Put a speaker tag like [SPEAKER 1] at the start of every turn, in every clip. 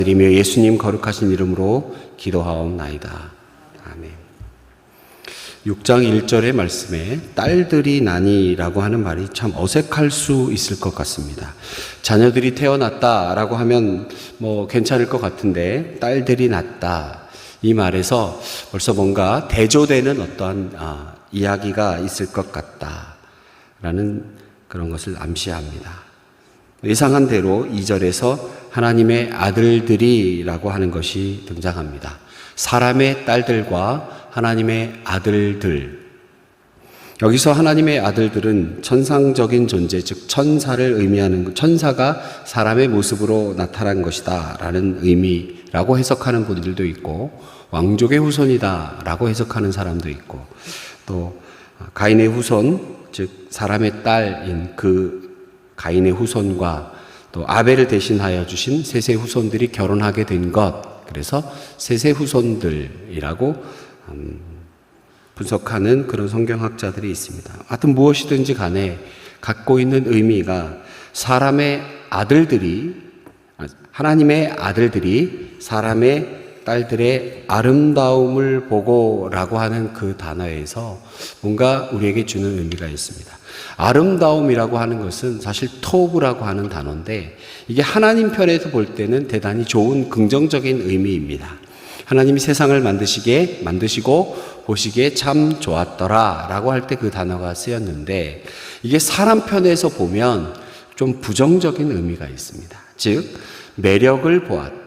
[SPEAKER 1] 드리며 예수님 거룩하신 이름으로 기도하옵나이다. 아멘. 6장 1절의 말씀에 딸들이 나니라고 하는 말이 참 어색할 수 있을 것 같습니다. 자녀들이 태어났다라고 하면 괜찮을 것 같은데 딸들이 낳다 이 말에서 벌써 뭔가 대조되는 어떠한 이야기가 있을 것 같다라는 그런 것을 암시합니다. 예상한 대로 2절에서 하나님의 아들들이라고 하는 것이 등장합니다. 사람의 딸들과 하나님의 아들들. 여기서 하나님의 아들들은 천상적인 존재, 즉 천사를 의미하는, 천사가 사람의 모습으로 나타난 것이다 라는 의미라고 해석하는 분들도 있고, 왕족의 후손이다 라고 해석하는 사람도 있고, 또 가인의 후손, 즉 사람의 딸인 그 가인의 후손과 또 아벨을 대신하여 주신 셋의 후손들이 결혼하게 된 것, 그래서 셋의 후손들이라고 분석하는 그런 성경학자들이 있습니다. 하여튼 무엇이든지 간에 갖고 있는 의미가 하나님의 아들들이 사람의 딸들의 아름다움을 보고라고 하는 그 단어에서 뭔가 우리에게 주는 의미가 있습니다. 아름다움이라고 하는 것은 사실 토브라고 하는 단어인데 이게 하나님 편에서 볼 때는 대단히 좋은 긍정적인 의미입니다. 하나님이 세상을 만드시고 보시기에 참 좋았더라 라고 할 때 그 단어가 쓰였는데 이게 사람 편에서 보면 좀 부정적인 의미가 있습니다. 즉 매력을 보았다.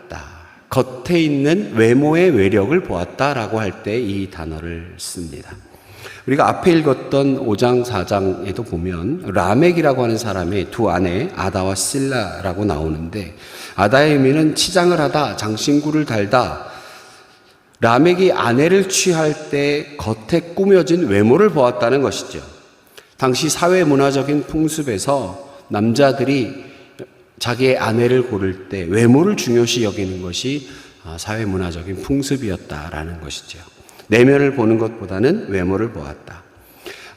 [SPEAKER 1] 겉에 있는 외모의 외력을 보았다라고 할 때 이 단어를 씁니다. 우리가 앞에 읽었던 5장 4장에도 보면 라멕이라고 하는 사람의 두 아내 아다와 실라라고 나오는데 아다의 의미는 치장을 하다, 장신구를 달다. 라멕이 아내를 취할 때 겉에 꾸며진 외모를 보았다는 것이죠. 당시 사회 문화적인 풍습에서 남자들이 자기의 아내를 고를 때 외모를 중요시 여기는 것이 사회 문화적인 풍습이었다라는 것이죠. 내면을 보는 것보다는 외모를 보았다.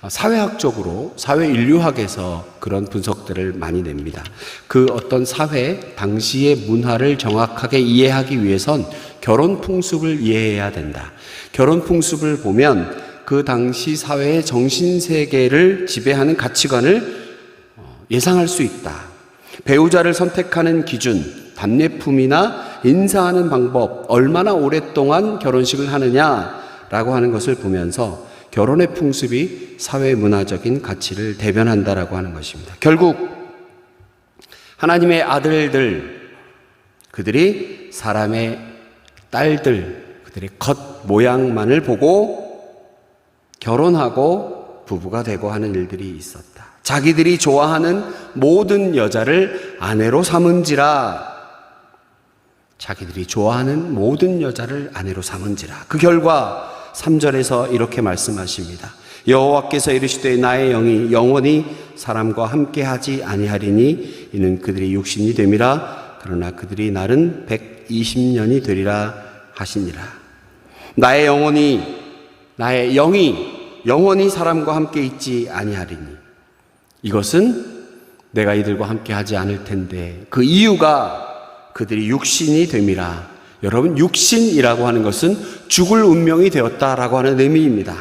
[SPEAKER 1] 사회학적으로, 사회인류학에서 그런 분석들을 많이 냅니다. 그 어떤 사회, 당시의 문화를 정확하게 이해하기 위해선 결혼 풍습을 이해해야 된다. 결혼 풍습을 보면 그 당시 사회의 정신세계를 지배하는 가치관을 예상할 수 있다. 배우자를 선택하는 기준, 답례품이나 인사하는 방법, 얼마나 오랫동안 결혼식을 하느냐라고 하는 것을 보면서 결혼의 풍습이 사회 문화적인 가치를 대변한다라고 하는 것입니다. 결국 하나님의 아들들, 그들이 사람의 딸들, 그들의 겉 모양만을 보고 결혼하고 부부가 되고 하는 일들이 있었다. 자기들이 좋아하는 모든 여자를 아내로 삼은지라. 자기들이 좋아하는 모든 여자를 아내로 삼은지라. 그 결과 3절에서 이렇게 말씀하십니다. 여호와께서 이르시되 나의 영이 영원히 사람과 함께하지 아니하리니 이는 그들의 육신이 됨이라. 그러나 그들이 날은 120년이 되리라 하시니라. 나의 영이 영원히 사람과 함께 있지 아니하리니 이것은 내가 이들과 함께 하지 않을 텐데 그 이유가 그들이 육신이 됨이라. 여러분, 육신이라고 하는 것은 죽을 운명이 되었다라고 하는 의미입니다.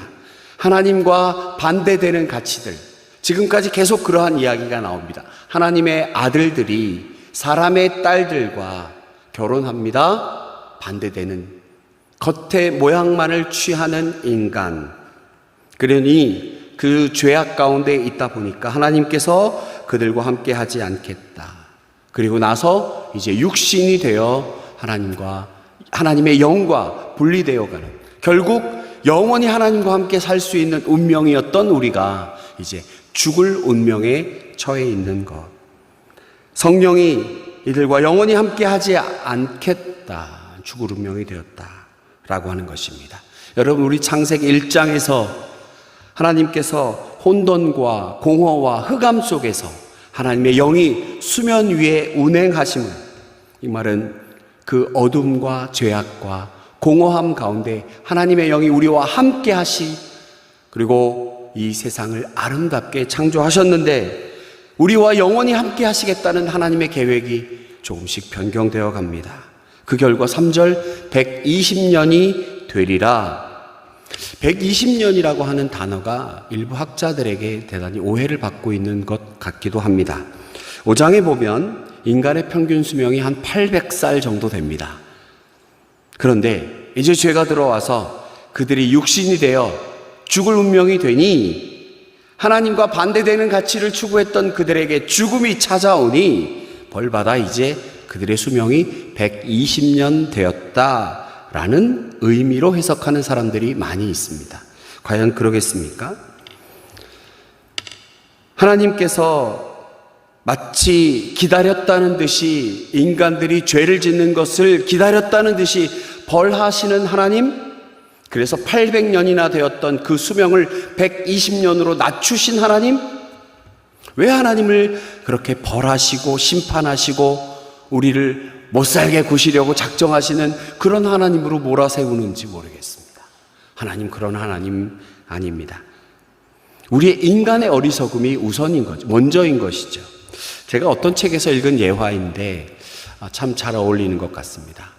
[SPEAKER 1] 하나님과 반대되는 가치들, 지금까지 계속 그러한 이야기가 나옵니다. 하나님의 아들들이 사람의 딸들과 결혼합니다. 반대되는 겉의 모양만을 취하는 인간. 그러니 그 죄악 가운데 있다 보니까 하나님께서 그들과 함께 하지 않겠다. 그리고 나서 이제 육신이 되어 하나님의 영과 분리되어 가는, 결국 영원히 하나님과 함께 살 수 있는 운명이었던 우리가 이제 죽을 운명에 처해 있는 것. 성령이 이들과 영원히 함께 하지 않겠다. 죽을 운명이 되었다라고 하는 것입니다. 여러분, 우리 창세기 1장에서 하나님께서 혼돈과 공허와 흑암 속에서 하나님의 영이 수면 위에 운행하심을, 이 말은 그 어둠과 죄악과 공허함 가운데 하나님의 영이 우리와 함께 그리고 이 세상을 아름답게 창조하셨는데 우리와 영원히 함께 하시겠다는 하나님의 계획이 조금씩 변경되어 갑니다. 그 결과 3절 120년이 되리라. 120년이라고 하는 단어가 일부 학자들에게 대단히 오해를 받고 있는 것 같기도 합니다. 5장에 보면 인간의 평균 수명이 한 800살 정도 됩니다. 그런데 이제 죄가 들어와서 그들이 육신이 되어 죽을 운명이 되니 하나님과 반대되는 가치를 추구했던 그들에게 죽음이 찾아오니 벌받아 이제 그들의 수명이 120년 되었다라는 의미로 해석하는 사람들이 많이 있습니다. 과연 그러겠습니까? 하나님께서 마치 기다렸다는 듯이 인간들이 죄를 짓는 것을 기다렸다는 듯이 벌하시는 하나님, 그래서 800년이나 되었던 그 수명을 120년으로 낮추신 하나님, 왜 하나님을 그렇게 벌하시고 심판하시고 우리를 못살게 구시려고 작정하시는 그런 하나님으로 몰아세우는지 모르겠습니다. 하나님 그런 하나님 아닙니다. 우리의 인간의 어리석음이 우선인 거죠. 먼저인 것이죠. 제가 어떤 책에서 읽은 예화인데 참 잘 어울리는 것 같습니다.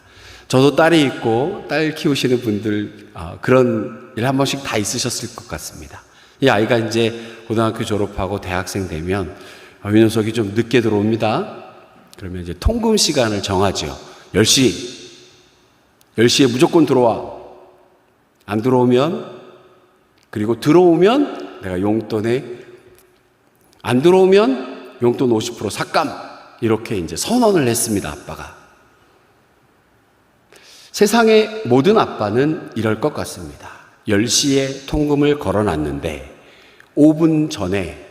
[SPEAKER 1] 저도 딸이 있고 딸 키우시는 분들 그런 일 한 번씩 다 있으셨을 것 같습니다. 이 아이가 이제 고등학교 졸업하고 대학생 되면 이 녀석이 좀 늦게 들어옵니다. 그러면 이제 통금 시간을 정하죠. 10시에 무조건 들어와. 안 들어오면, 그리고 들어오면 내가 용돈에, 안 들어오면 용돈 50% 삭감, 이렇게 이제 선언을 했습니다, 아빠가. 세상의 모든 아빠는 이럴 것 같습니다. 10시에 통금을 걸어놨는데 5분 전에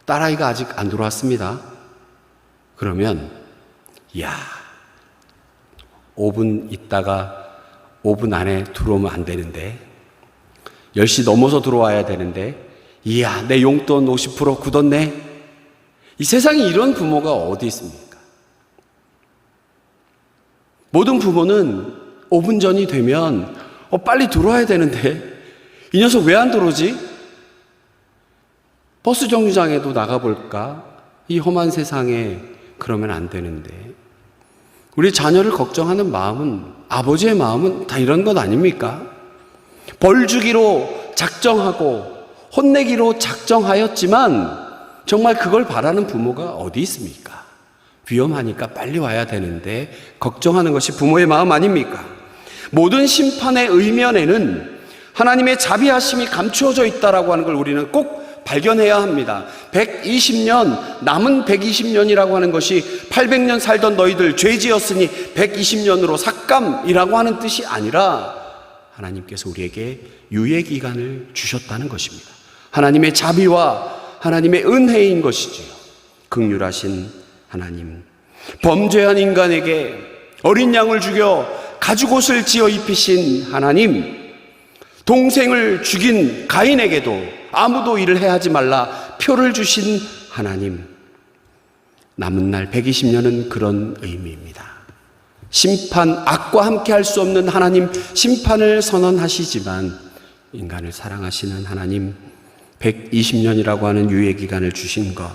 [SPEAKER 1] 딸아이가 아직 안 들어왔습니다. 그러면 이야, 5분 있다가 5분 안에 들어오면 안 되는데, 10시 넘어서 들어와야 되는데, 이야, 내 용돈 50% 굳었네. 이 세상에 이런 부모가 어디 있습니까? 모든 부모는 5분 전이 되면 빨리 들어와야 되는데 이 녀석 왜 안 들어오지? 버스 정류장에도 나가볼까? 이 험한 세상에 그러면 안 되는데. 우리 자녀를 걱정하는 마음은, 아버지의 마음은 다 이런 것 아닙니까? 벌 주기로 작정하고 혼내기로 작정하였지만 정말 그걸 바라는 부모가 어디 있습니까? 위험하니까 빨리 와야 되는데 걱정하는 것이 부모의 마음 아닙니까? 모든 심판의 의면에는 하나님의 자비하심이 감추어져 있다라고 하는 걸 우리는 꼭 발견해야 합니다. 120년, 남은 120년이라고 하는 것이 800년 살던 너희들 죄 지었으니 120년으로 삭감이라고 하는 뜻이 아니라 하나님께서 우리에게 유예 기간을 주셨다는 것입니다. 하나님의 자비와 하나님의 은혜인 것이지요. 긍휼하신 하나님, 범죄한 인간에게 어린 양을 죽여 가죽옷을 지어 입히신 하나님, 동생을 죽인 가인에게도 아무도 일을 해하지 말라 표를 주신 하나님, 남은 날 120년은 그런 의미입니다. 심판, 악과 함께 할 수 없는 하나님, 심판을 선언하시지만 인간을 사랑하시는 하나님, 120년이라고 하는 유예기간을 주신 것,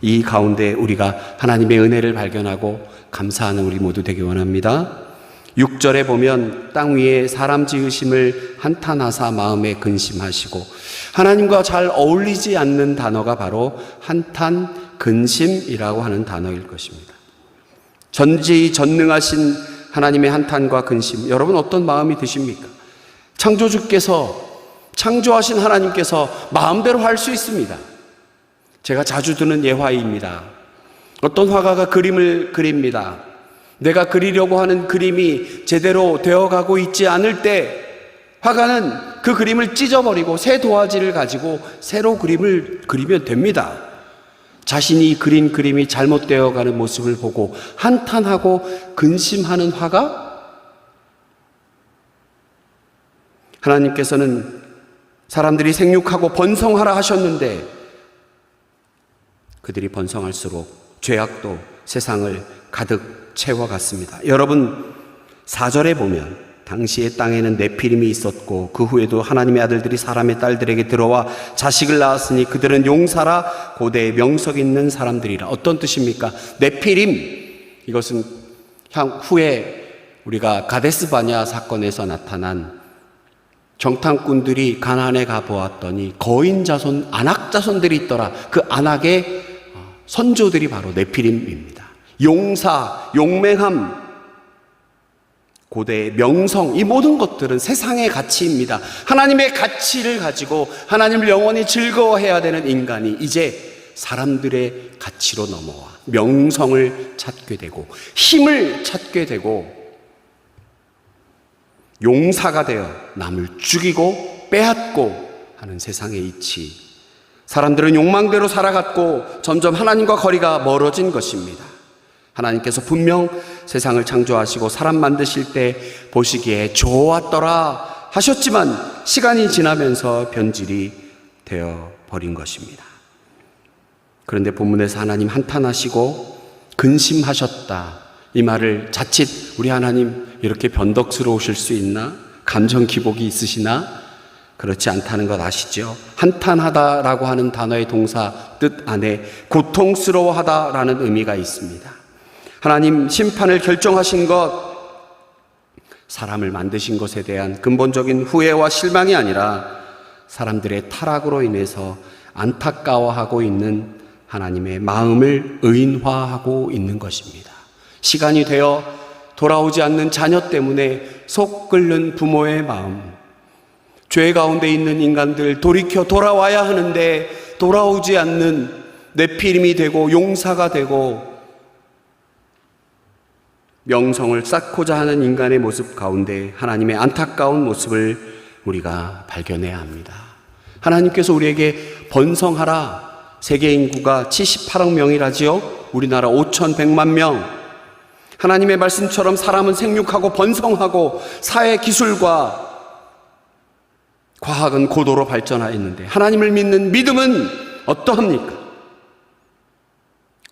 [SPEAKER 1] 이 가운데 우리가 하나님의 은혜를 발견하고 감사하는 우리 모두 되기 원합니다. 6절에 보면 땅 위에 사람 지으심을 한탄하사 마음에 근심하시고, 하나님과 잘 어울리지 않는 단어가 바로 한탄, 근심이라고 하는 단어일 것입니다. 전지전능하신 하나님의 한탄과 근심, 여러분 어떤 마음이 드십니까? 창조주께서, 창조하신 하나님께서 마음대로 할 수 있습니다. 제가 자주 드는 예화입니다. 어떤 화가가 그림을 그립니다. 내가 그리려고 하는 그림이 제대로 되어가고 있지 않을 때 화가는 그 그림을 찢어버리고 새 도화지를 가지고 새로 그림을 그리면 됩니다. 자신이 그린 그림이 잘못되어가는 모습을 보고 한탄하고 근심하는 화가, 하나님께서는 사람들이 생육하고 번성하라 하셨는데 그들이 번성할수록 죄악도 세상을 가득 채워갔습니다. 여러분, 4절에 보면 당시의 땅에는 네피림이 있었고 그 후에도 하나님의 아들들이 사람의 딸들에게 들어와 자식을 낳았으니 그들은 용사라 고대의 명석 있는 사람들이라. 어떤 뜻입니까? 네피림, 이것은 후에 우리가 가데스 바냐 사건에서 나타난 정탐꾼들이 가나안에 가보았더니 거인 자손, 아낙 자손들이 있더라. 그 아낙의 선조들이 바로 네피림입니다. 용사, 용맹함, 고대의 명성, 이 모든 것들은 세상의 가치입니다. 하나님의 가치를 가지고 하나님을 영원히 즐거워해야 되는 인간이 이제 사람들의 가치로 넘어와 명성을 찾게 되고 힘을 찾게 되고 용사가 되어 남을 죽이고 빼앗고 하는 세상의 이치. 사람들은 욕망대로 살아갔고 점점 하나님과 거리가 멀어진 것입니다. 하나님께서 분명 세상을 창조하시고 사람 만드실 때 보시기에 좋았더라 하셨지만 시간이 지나면서 변질이 되어 버린 것입니다. 그런데 본문에서 하나님 한탄하시고 근심하셨다, 이 말을 자칫 우리 하나님 이렇게 변덕스러우실 수 있나? 감정 기복이 있으시나? 그렇지 않다는 것 아시죠? 한탄하다라고 하는 단어의 동사 뜻 안에 고통스러워하다라는 의미가 있습니다. 하나님 심판을 결정하신 것, 사람을 만드신 것에 대한 근본적인 후회와 실망이 아니라 사람들의 타락으로 인해서 안타까워하고 있는 하나님의 마음을 의인화하고 있는 것입니다. 시간이 되어 돌아오지 않는 자녀 때문에 속 끓는 부모의 마음, 죄 가운데 있는 인간들 돌이켜 돌아와야 하는데 돌아오지 않는 네피림이 되고 용사가 되고 명성을 쌓고자 하는 인간의 모습 가운데 하나님의 안타까운 모습을 우리가 발견해야 합니다. 하나님께서 우리에게 번성하라, 세계 인구가 78억 명이라지요. 우리나라 5,100만 명. 하나님의 말씀처럼 사람은 생육하고 번성하고 사회 기술과 과학은 고도로 발전하였는데 하나님을 믿는 믿음은 어떠합니까?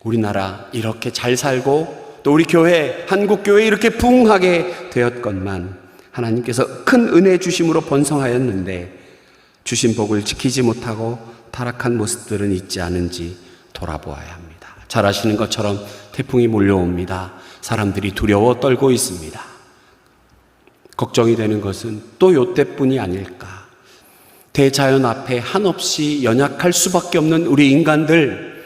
[SPEAKER 1] 우리나라 이렇게 잘 살고 또 우리 교회, 한국교회 이렇게 부흥하게 되었건만 하나님께서 큰 은혜 주심으로 번성하였는데 주신 복을 지키지 못하고 타락한 모습들은 있지 않은지 돌아보아야 합니다. 잘 아시는 것처럼 태풍이 몰려옵니다. 사람들이 두려워 떨고 있습니다. 걱정이 되는 것은 또 요때뿐이 아닐까. 대자연 앞에 한없이 연약할 수밖에 없는 우리 인간들,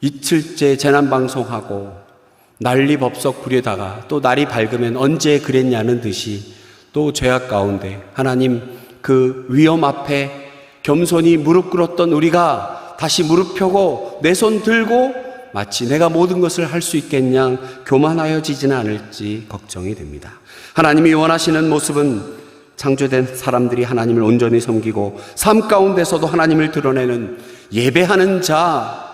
[SPEAKER 1] 이틀째 재난방송하고 난리법석 부리다가 또 날이 밝으면 언제 그랬냐는 듯이 또 죄악 가운데 하나님 그 위험 앞에 겸손히 무릎 꿇었던 우리가 다시 무릎 펴고 내 손 들고 마치 내가 모든 것을 할 수 있겠냐 교만하여지지는 않을지 걱정이 됩니다. 하나님이 원하시는 모습은 창조된 사람들이 하나님을 온전히 섬기고 삶 가운데서도 하나님을 드러내는 예배하는 자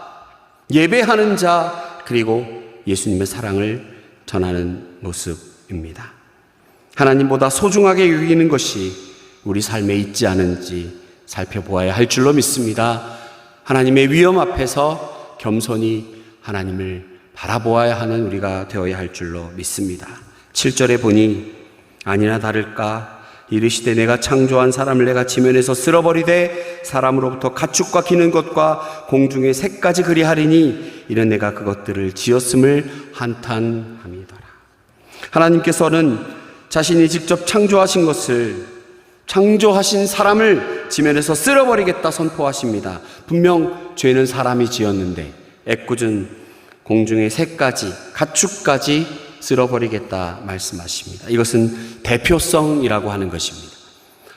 [SPEAKER 1] 그리고 예수님의 사랑을 전하는 모습입니다. 하나님보다 소중하게 여기는 것이 우리 삶에 있지 않은지 살펴보아야 할 줄로 믿습니다. 하나님의 위험 앞에서 겸손히 하나님을 바라보아야 하는 우리가 되어야 할 줄로 믿습니다. 7절에 보니 아니나 다를까 이르시되 내가 창조한 사람을 내가 지면에서 쓸어버리되 사람으로부터 가축과 기는 것과 공중의 새까지 그리하리니 이는 내가 그것들을 지었음을 한탄함이더라. 하나님께서는 자신이 직접 창조하신 것을, 창조하신 사람을 지면에서 쓸어버리겠다 선포하십니다. 분명 죄는 사람이 지었는데 애꿎은 공중의 새까지 가축까지 쓸어버리겠다 말씀하십니다. 이것은 대표성이라고 하는 것입니다.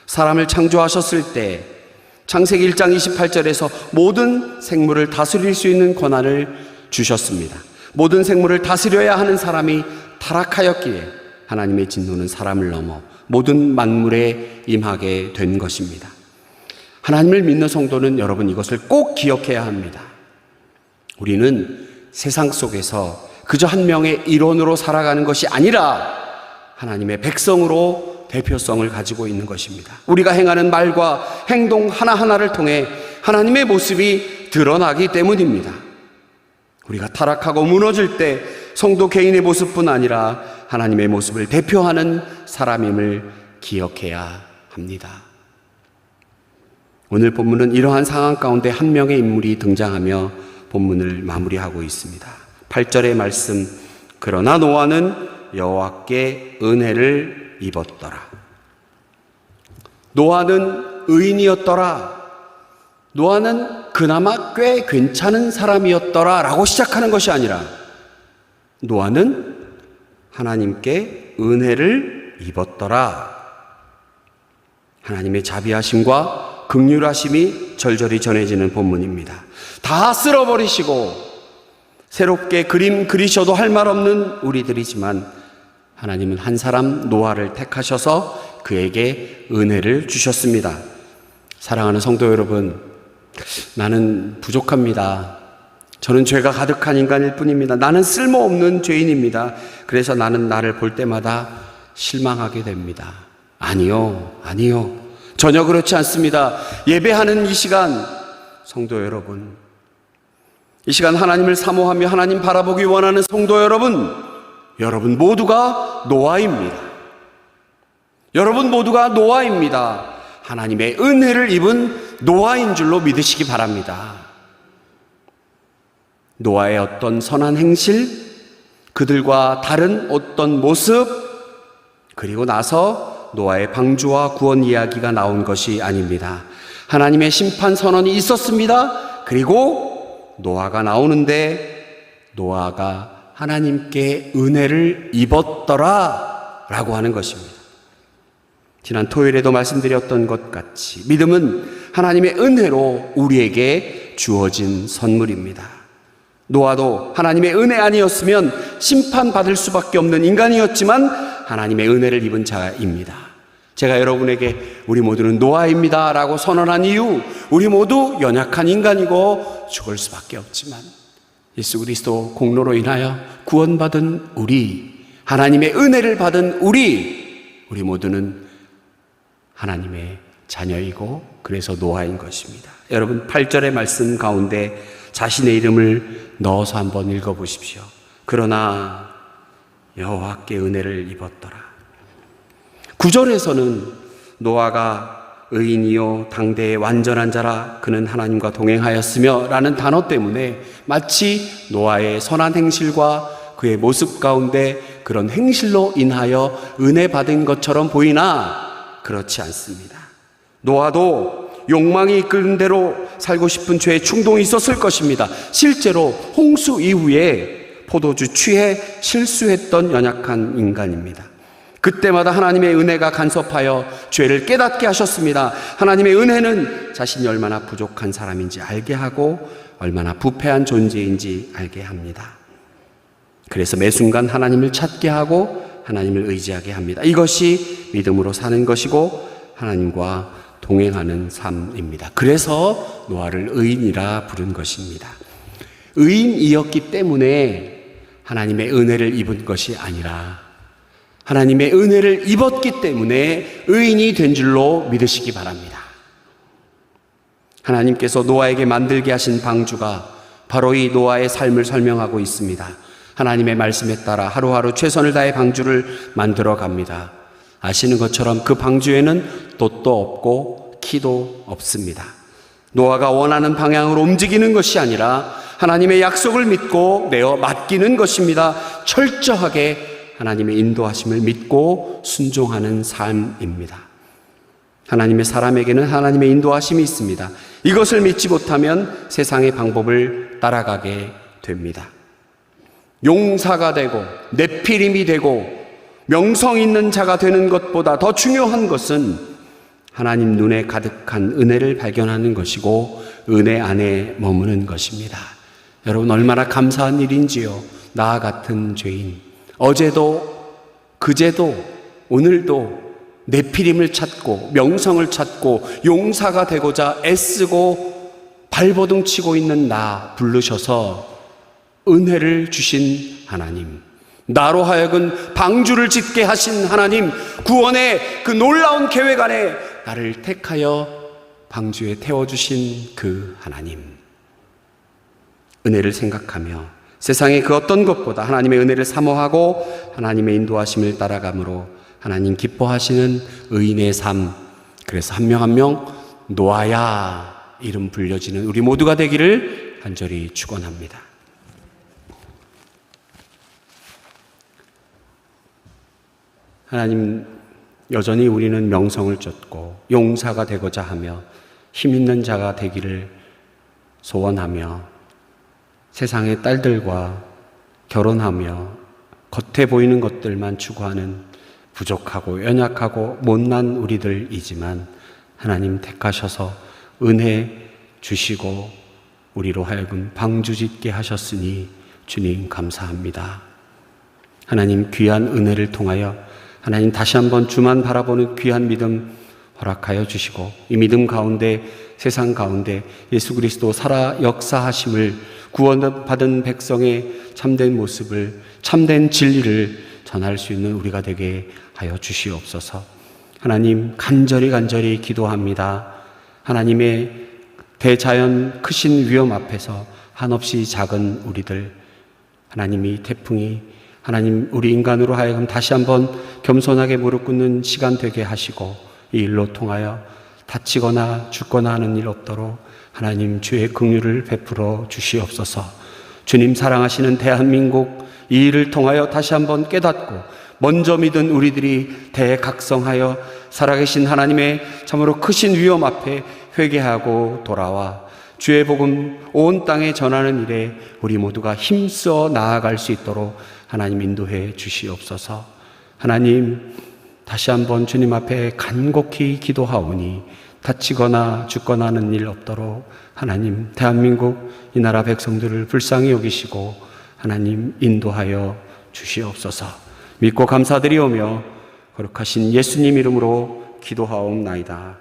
[SPEAKER 1] 사람을 창조하셨을 때 창세기 1장 28절에서 모든 생물을 다스릴 수 있는 권한을 주셨습니다. 모든 생물을 다스려야 하는 사람이 타락하였기에 하나님의 진노는 사람을 넘어 모든 만물에 임하게 된 것입니다. 하나님을 믿는 성도는 여러분 이것을 꼭 기억해야 합니다. 우리는 세상 속에서 그저 한 명의 일원으로 살아가는 것이 아니라 하나님의 백성으로 대표성을 가지고 있는 것입니다. 우리가 행하는 말과 행동 하나하나를 통해 하나님의 모습이 드러나기 때문입니다. 우리가 타락하고 무너질 때 성도 개인의 모습뿐 아니라 하나님의 모습을 대표하는 사람임을 기억해야 합니다. 오늘 본문은 이러한 상황 가운데 한 명의 인물이 등장하며 본문을 마무리하고 있습니다. 8절의 말씀, 그러나 노아는 여호와께 은혜를 입었더라. 노아는 의인이었더라. 노아는 그나마 꽤 괜찮은 사람이었더라 라고 시작하는 것이 아니라 노아는 하나님께 은혜를 입었더라. 하나님의 자비하심과 긍휼하심이 절절히 전해지는 본문입니다. 다 쓸어버리시고 새롭게 그림 그리셔도 할 말 없는 우리들이지만 하나님은 한 사람 노아를 택하셔서 그에게 은혜를 주셨습니다. 사랑하는 성도 여러분, 나는 부족합니다. 저는 죄가 가득한 인간일 뿐입니다. 나는 쓸모없는 죄인입니다. 그래서 나는 나를 볼 때마다 실망하게 됩니다. 아니요. 전혀 그렇지 않습니다. 예배하는 이 시간, 성도 여러분, 이 시간 하나님을 사모하며 하나님 바라보기 원하는 성도 여러분 모두가 노아입니다. 여러분 모두가 노아입니다. 하나님의 은혜를 입은 노아인 줄로 믿으시기 바랍니다. 노아의 어떤 선한 행실, 그들과 다른 어떤 모습, 그리고 나서 노아의 방주와 구원 이야기가 나온 것이 아닙니다. 하나님의 심판 선언이 있었습니다. 그리고 노아가 나오는데 노아가 하나님께 은혜를 입었더라 라고 하는 것입니다. 지난 토요일에도 말씀드렸던 것 같이 믿음은 하나님의 은혜로 우리에게 주어진 선물입니다. 노아도 하나님의 은혜 아니었으면 심판받을 수밖에 없는 인간이었지만 하나님의 은혜를 입은 자입니다. 제가 여러분에게 우리 모두는 노아입니다 라고 선언한 이유, 우리 모두 연약한 인간이고 죽을 수밖에 없지만 예수 그리스도 공로로 인하여 구원받은 우리, 하나님의 은혜를 받은 우리 모두는 하나님의 자녀이고 그래서 노아인 것입니다. 여러분 8절의 말씀 가운데 자신의 이름을 넣어서 한번 읽어보십시오. 그러나 여호와께 은혜를 입었더라. 9절에서는 노아가 의인이요 당대의 완전한 자라 그는 하나님과 동행하였으며 라는 단어 때문에 마치 노아의 선한 행실과 그의 모습 가운데 그런 행실로 인하여 은혜 받은 것처럼 보이나 그렇지 않습니다. 노아도 욕망이 이끄는 대로 살고 싶은 죄의 충동이 있었을 것입니다. 실제로 홍수 이후에 포도주 취해 실수했던 연약한 인간입니다. 그때마다 하나님의 은혜가 간섭하여 죄를 깨닫게 하셨습니다. 하나님의 은혜는 자신이 얼마나 부족한 사람인지 알게 하고 얼마나 부패한 존재인지 알게 합니다. 그래서 매 순간 하나님을 찾게 하고 하나님을 의지하게 합니다. 이것이 믿음으로 사는 것이고 하나님과 동행하는 삶입니다. 그래서 노아를 의인이라 부른 것입니다. 의인이었기 때문에 하나님의 은혜를 입은 것이 아니라 하나님의 은혜를 입었기 때문에 의인이 된 줄로 믿으시기 바랍니다. 하나님께서 노아에게 만들게 하신 방주가 바로 이 노아의 삶을 설명하고 있습니다. 하나님의 말씀에 따라 하루하루 최선을 다해 방주를 만들어 갑니다. 아시는 것처럼 그 방주에는 돛도 없고 키도 없습니다. 노아가 원하는 방향으로 움직이는 것이 아니라 하나님의 약속을 믿고 내어 맡기는 것입니다. 철저하게 하나님의 인도하심을 믿고 순종하는 삶입니다. 하나님의 사람에게는 하나님의 인도하심이 있습니다. 이것을 믿지 못하면 세상의 방법을 따라가게 됩니다. 용사가 되고 네피림이 되고 명성 있는 자가 되는 것보다 더 중요한 것은 하나님 눈에 가득한 은혜를 발견하는 것이고 은혜 안에 머무는 것입니다. 여러분 얼마나 감사한 일인지요. 나와 같은 죄인, 어제도 그제도 오늘도 네피림을 찾고 명성을 찾고 용사가 되고자 애쓰고 발버둥 치고 있는 나 부르셔서 은혜를 주신 하나님, 나로 하여금 방주를 짓게 하신 하나님, 구원의 그 놀라운 계획 안에 나를 택하여 방주에 태워주신 그 하나님, 은혜를 생각하며 세상의 그 어떤 것보다 하나님의 은혜를 사모하고 하나님의 인도하심을 따라감으로 하나님 기뻐하시는 의인의 삶, 그래서 한 명 한 명 노아야 이름 불려지는 우리 모두가 되기를 간절히 축원합니다. 하나님, 여전히 우리는 명성을 쫓고 용사가 되고자 하며 힘 있는 자가 되기를 소원하며 세상의 딸들과 결혼하며 겉에 보이는 것들만 추구하는 부족하고 연약하고 못난 우리들이지만 하나님 택하셔서 은혜 주시고 우리로 하여금 방주짓게 하셨으니 주님 감사합니다. 하나님, 귀한 은혜를 통하여 하나님 다시 한번 주만 바라보는 귀한 믿음 허락하여 주시고 이 믿음 가운데, 세상 가운데 예수 그리스도 살아 역사하심을, 구원받은 백성의 참된 모습을, 참된 진리를 전할 수 있는 우리가 되게 하여 주시옵소서. 하나님, 간절히 기도합니다. 하나님의 대자연 크신 위험 앞에서 한없이 작은 우리들, 하나님이 태풍이 하나님 우리 인간으로 하여금 다시 한번 겸손하게 무릎 꿇는 시간 되게 하시고 이 일로 통하여 다치거나 죽거나 하는 일 없도록 하나님 주의 긍휼을 베풀어 주시옵소서. 주님 사랑하시는 대한민국, 이 일을 통하여 다시 한번 깨닫고 먼저 믿은 우리들이 대각성하여 살아계신 하나님의 참으로 크신 위험 앞에 회개하고 돌아와 주의 복음 온 땅에 전하는 일에 우리 모두가 힘써 나아갈 수 있도록 하나님 인도해 주시옵소서. 하나님, 다시 한번 주님 앞에 간곡히 기도하오니 다치거나 죽거나 하는 일 없도록 하나님 대한민국 이 나라 백성들을 불쌍히 여기시고 하나님 인도하여 주시옵소서. 믿고 감사드리오며 거룩하신 예수님 이름으로 기도하옵나이다.